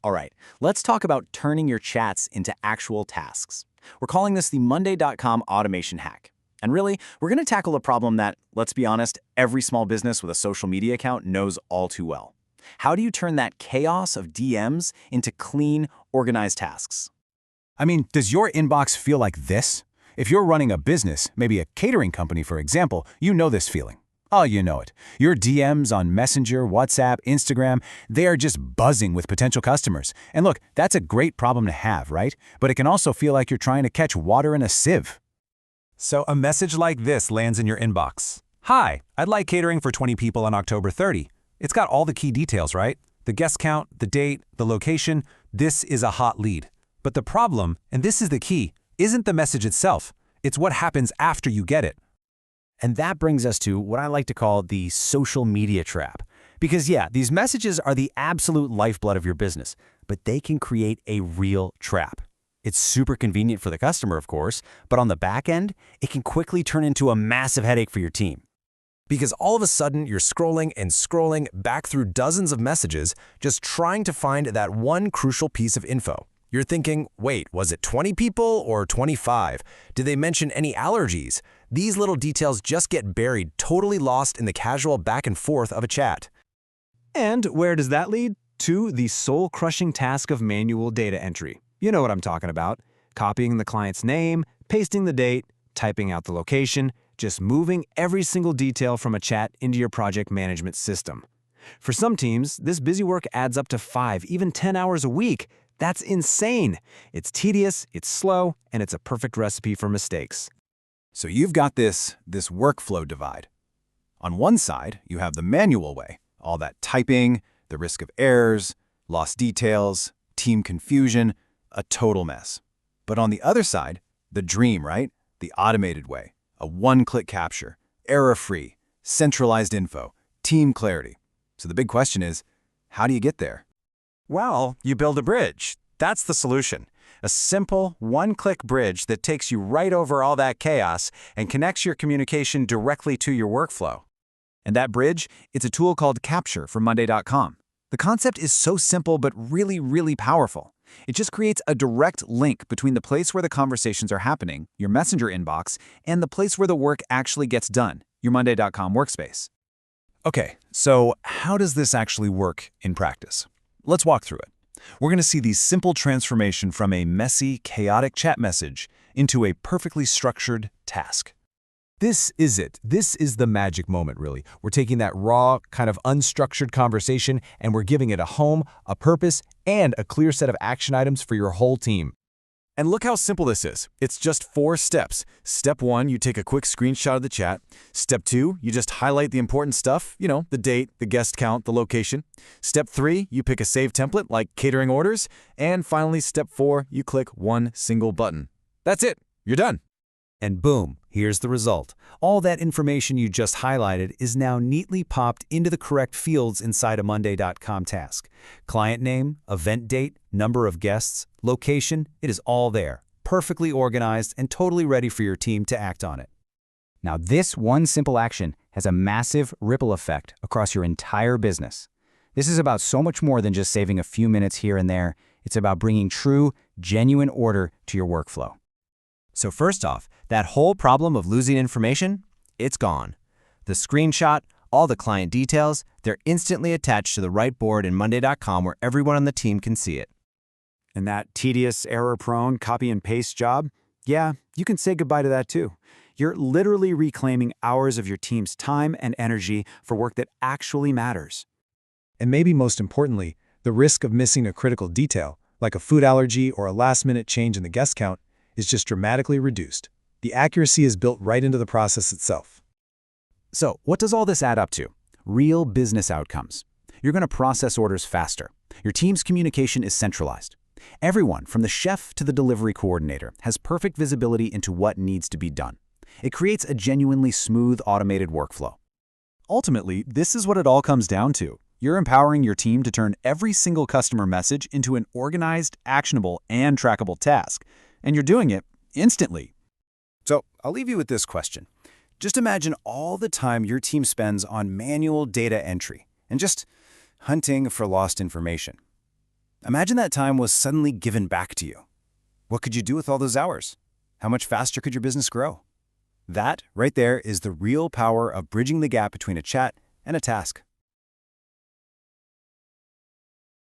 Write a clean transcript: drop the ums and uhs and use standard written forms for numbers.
All right, let's talk about turning your chats into actual tasks. We're calling this the Monday.com automation hack. And really, we're going to tackle a problem that, let's be honest, every small business with a social media account knows all too well. How do you turn that chaos of DMs into clean, organized tasks? I mean, does your inbox feel like this? If you're running a business, maybe a catering company, for example, you know this feeling. Oh, you know it. Your DMs on Messenger, WhatsApp, Instagram, they are just buzzing with potential customers. And look, that's a great problem to have, right? But it can also feel like you're trying to catch water in a sieve. So a message like this lands in your inbox. Hi, I'd like catering for 20 people on October 30. It's got all the key details, right? The guest count, the date, the location. This is a hot lead. But the problem, and this is the key, isn't the message itself. It's what happens after you get it. And that brings us to what I like to call the social media trap. Because yeah, these messages are the absolute lifeblood of your business, but they can create a real trap. It's super convenient for the customer, of course, but on the back end, it can quickly turn into a massive headache for your team. Because all of a sudden, you're scrolling and scrolling back through dozens of messages, just trying to find that one crucial piece of info. You're thinking, wait, was it 20 people or 25? Did they mention any allergies? These little details just get buried, totally lost in the casual back and forth of a chat. And where does that lead? To the soul-crushing task of manual data entry. You know what I'm talking about. Copying the client's name, pasting the date, typing out the location, just moving every single detail from a chat into your project management system. For some teams, this busy work adds up to 5, even 10 hours a week. That's insane. It's tedious, it's slow, and it's a perfect recipe for mistakes. So you've got this workflow divide. On one side, you have the manual way, all that typing, the risk of errors, lost details, team confusion, a total mess. But on the other side, the dream, right? The automated way, a one-click capture, error-free, centralized info, team clarity. So the big question is, how do you get there? Well, you build a bridge. That's the solution. A simple, one-click bridge that takes you right over all that chaos and connects your communication directly to your workflow. And that bridge, it's a tool called Capture from Monday.com. The concept is so simple but really, really powerful. It just creates a direct link between the place where the conversations are happening, your Messenger inbox, and the place where the work actually gets done, your Monday.com workspace. Okay, so how does this actually work in practice? Let's walk through it. We're going to see the simple transformation from a messy, chaotic chat message into a perfectly structured task. This is it. This is the magic moment, really. We're taking that raw, kind of unstructured conversation and we're giving it a home, a purpose, and a clear set of action items for your whole team. And look how simple this is. It's just 4 steps. Step 1, you take a quick screenshot of the chat. Step 2, you just highlight the important stuff, the date, the guest count, the location. Step 3, you pick a save template like catering orders. And finally, step 4, you click one single button. That's it. You're done. And boom, here's the result. All that information you just highlighted is now neatly popped into the correct fields inside a Monday.com task. Client name, event date, number of guests, location, it is all there, perfectly organized and totally ready for your team to act on it. Now, this one simple action has a massive ripple effect across your entire business. This is about so much more than just saving a few minutes here and there. It's about bringing true, genuine order to your workflow. So first off, that whole problem of losing information, it's gone. The screenshot, all the client details, they're instantly attached to the right board in Monday.com where everyone on the team can see it. And that tedious, error-prone copy and paste job, yeah, you can say goodbye to that too. You're literally reclaiming hours of your team's time and energy for work that actually matters. And maybe most importantly, the risk of missing a critical detail, like a food allergy or a last-minute change in the guest count, is just dramatically reduced. The accuracy is built right into the process itself. So, what does all this add up to? Real business outcomes. You're going to process orders faster. Your team's communication is centralized. Everyone, from the chef to the delivery coordinator, has perfect visibility into what needs to be done. It creates a genuinely smooth, automated workflow. Ultimately, this is what it all comes down to. You're empowering your team to turn every single customer message into an organized, actionable, and trackable task. And you're doing it instantly. So I'll leave you with this question. Just imagine all the time your team spends on manual data entry and just hunting for lost information. Imagine that time was suddenly given back to you. What could you do with all those hours? How much faster could your business grow? That, right there, is the real power of bridging the gap between a chat and a task.